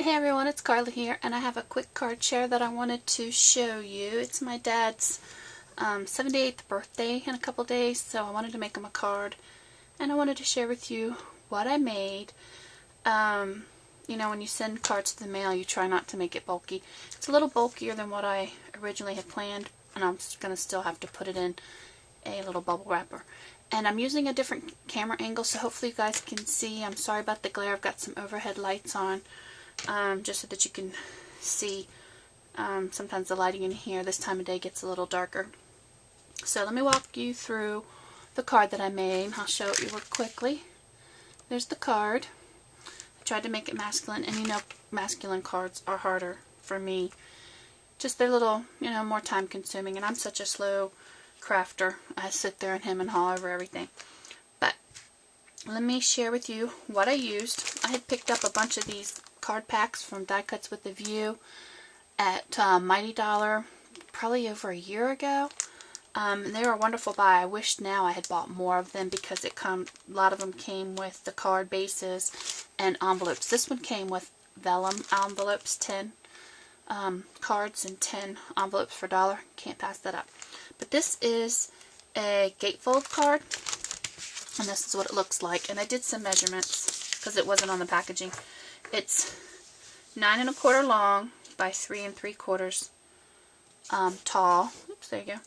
Hey everyone, it's Carla here, and I have a quick card share that I wanted to show you. It's my dad's 78th birthday in a couple days, so I wanted to make him a card, and I wanted to share with you what I made. You know, when you send cards to the mail, you try not to make it bulky. It's a little bulkier than what I originally had planned, and I'm going to still have to put it in a little bubble wrapper. And I'm using a different camera angle, so hopefully you guys can see. I'm sorry about the glare. I've got some overhead lights on. Just so that you can see. Sometimes the lighting in here this time of day gets a little darker. So let me walk you through the card that I made. I'll show it you real quickly. There's the card. I tried to make it masculine, and you know masculine cards are harder for me. Just they're a little, more time consuming, and I'm such a slow crafter. I sit there and hem and haw over everything. But let me share with you what I used. I had picked up a bunch of these card packs from Die Cuts with a View at Mighty Dollar probably over a year ago. They were a wonderful buy. I wish now I had bought more of them because a lot of them came with the card bases and envelopes. This one came with vellum envelopes, 10 cards and 10 envelopes for $1. Can't pass that up. But this is a gatefold card, and this is what it looks like. And I did some measurements because it wasn't on the packaging. It's 9 1/4 long by 3 3/4 tall. Oops, there you go.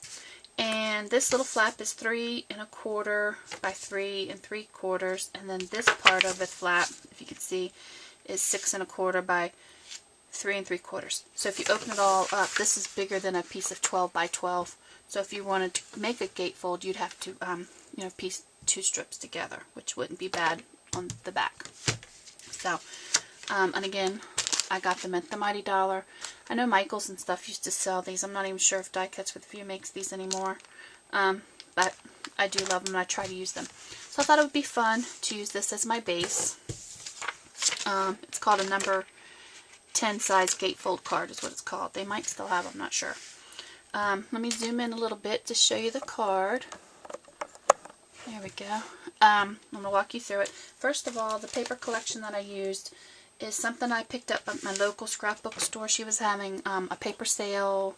And this little flap is 3 1/4 by 3 3/4, and then this part of the flap, if you can see, is 6 1/4 by 3 3/4. So if you open it all up, this is bigger than a piece of 12 by 12. So if you wanted to make a gatefold, you'd have to, piece 2 strips together, which wouldn't be bad on the back. So. And again, I got them at the Mighty Dollar. I know Michaels and stuff used to sell these. I'm not even sure if Die Cuts with a View makes these anymore. But I do love them, and I try to use them. So I thought it would be fun to use this as my base. It's called a number 10 size gatefold card is what it's called. They might still have them, I'm not sure. Let me zoom in a little bit to show you the card. There we go. I'm going to walk you through it. First of all, the paper collection that I used is something I picked up at my local scrapbook store. She was having a paper sale,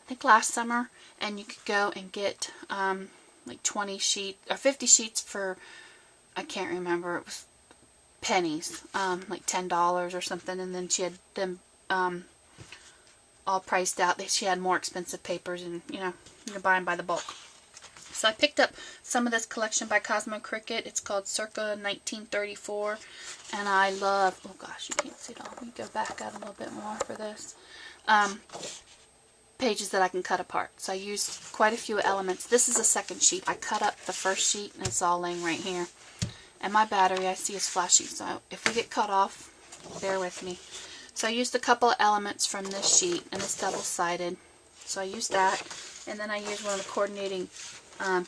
I think last summer, and you could go and get like 20 sheets or 50 sheets for, I can't remember, it was pennies, like $10 or something, and then she had them all priced out. She had more expensive papers, and you can buy them by the bulk. So I picked up some of this collection by Cosmo Cricket. It's called Circa 1934. And I love, oh gosh, you can't see it all. Let me go back out a little bit more for this. Pages that I can cut apart. So I used quite a few elements. This is a second sheet. I cut up the first sheet, and it's all laying right here. And my battery I see is flashing. So if we get cut off, bear with me. So I used a couple of elements from this sheet, and it's double-sided. So I used that. And then I used one of the coordinating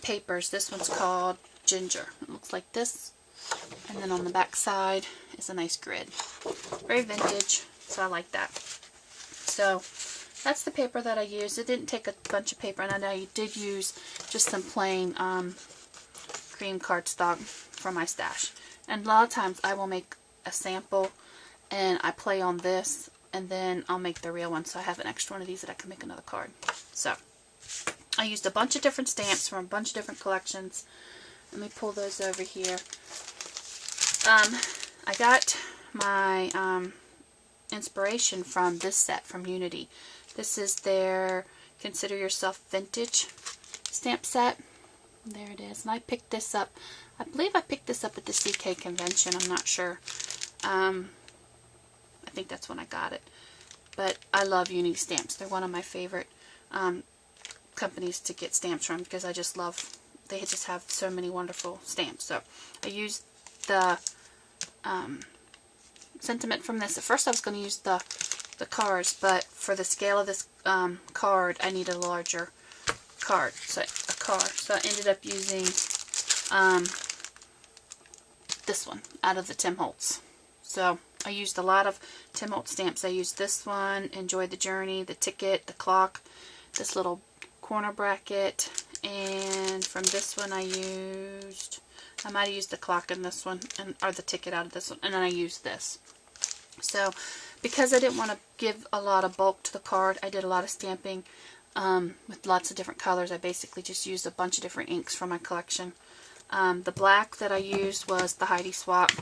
papers. This one's called Ginger. It looks like this, and then on the back side is a nice grid. Very vintage, so I like that. So that's the paper that I used. It didn't take a bunch of paper, and I know you did use just some plain cream cardstock from my stash. And a lot of times I will make a sample and I play on this, and then I'll make the real one, so I have an extra one of these that I can make another card. So I used a bunch of different stamps from a bunch of different collections. Let me pull those over here. I got my inspiration from this set from Unity. This is their Consider Yourself Vintage stamp set. There it is. And I picked this up. I believe I picked this up at the CK convention. I'm not sure. I think that's when I got it. But I love Unity stamps. They're one of my favorite companies to get stamps from because I just love, they just have so many wonderful stamps. So I used the sentiment from this. At first I was going to use the cards, but for the scale of this card I need a larger card. So I ended up using this one out of the Tim Holtz. So I used a lot of Tim Holtz stamps. I used this one, Enjoy the Journey, the ticket, the clock, this little corner bracket, and from this one I might have used the clock in this one, or the ticket out of this one, and then I used this. So because I didn't want to give a lot of bulk to the card, I did a lot of stamping with lots of different colors. I basically just used a bunch of different inks from my collection. The black that I used was the Heidi Swapp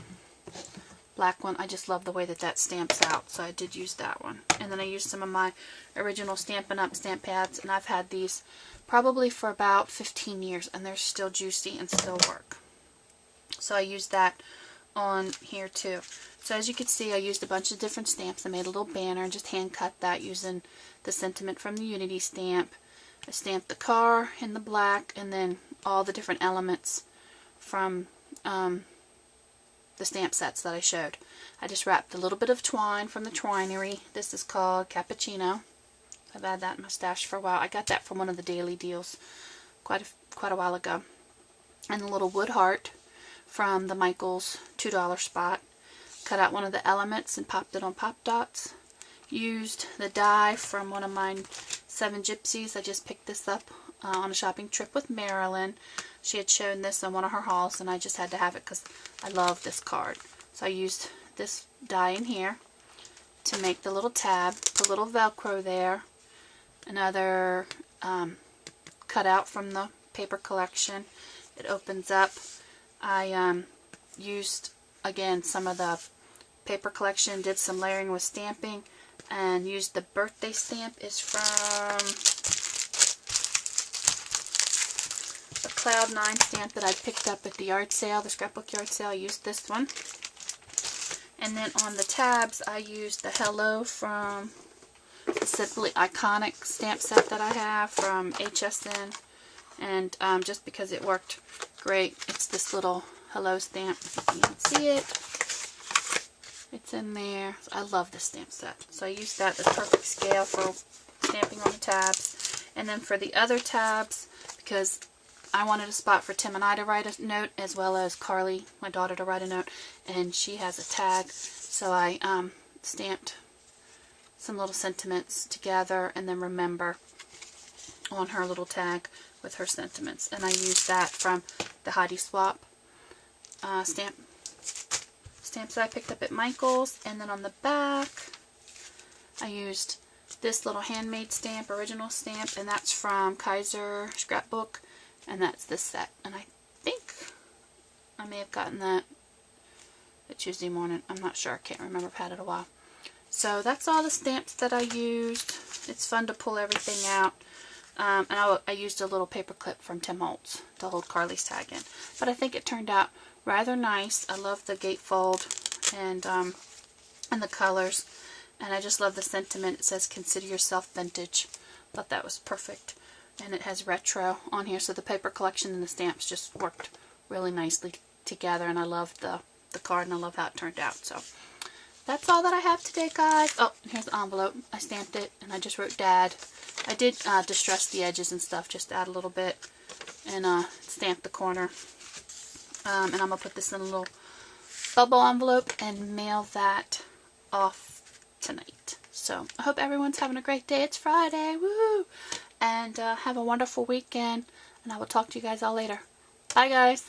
black one. I just love the way that that stamps out, so I did use that one. And then I used some of my original Stampin' Up! Stamp pads, and I've had these probably for about 15 years, and they're still juicy and still work. So I used that on here too. So as you can see, I used a bunch of different stamps. I made a little banner and just hand cut that using the sentiment from the Unity stamp. I stamped the car in the black, and then all the different elements from the stamp sets that I showed. I just wrapped a little bit of twine from the Twinery. This is called Cappuccino. I've had that in my stash for a while. I got that from one of the daily deals quite a while ago. And a little wood heart from the Michaels $2 spot. Cut out one of the elements and popped it on Pop Dots. Used the die from one of my 7 Gypsies. I just picked this up on a shopping trip with Marilyn. She had shown this on one of her hauls, and I just had to have it because I love this card. So I used this die in here to make the little tab, put a little Velcro there, another cutout from the paper collection. It opens up. I used, again, some of the paper collection, did some layering with stamping, and used the birthday stamp. Is from a Cloud 9 stamp that I picked up at the yard sale, the scrapbook yard sale. I used this one. And then on the tabs, I used the Hello from the Simply Iconic stamp set that I have from HSN. And just because it worked great, it's this little Hello stamp. You can see it. It's in there. I love this stamp set. So I used that as perfect scale for stamping on the tabs. And then for the other tabs, because I wanted a spot for Tim and I to write a note, as well as Carly, my daughter, to write a note, and she has a tag, so I stamped some little sentiments together, and then remember on her little tag with her sentiments. And I used that from the Heidi Swapp stamps that I picked up at Michael's. And then on the back, I used this little handmade stamp, original stamp, and that's from Kaiser Scrapbook. And that's this set. And I think I may have gotten that Tuesday morning. I'm not sure. I can't remember. I've had it a while. So that's all the stamps that I used. It's fun to pull everything out. And I used a little paper clip from Tim Holtz to hold Carly's tag in. But I think it turned out rather nice. I love the gatefold and the colors. And I just love the sentiment. It says, "Consider yourself vintage." Thought that was perfect. And it has retro on here, so the paper collection and the stamps just worked really nicely together. And I loved the card, and I love how it turned out. So that's all that I have today, guys. Oh, and here's the envelope. I stamped it, and I just wrote Dad. I did distress the edges and stuff, just to add a little bit, and stamp the corner. And I'm going to put this in a little bubble envelope and mail that off tonight. So I hope everyone's having a great day. It's Friday. Woo! And have a wonderful weekend. And I will talk to you guys all later. Bye, guys.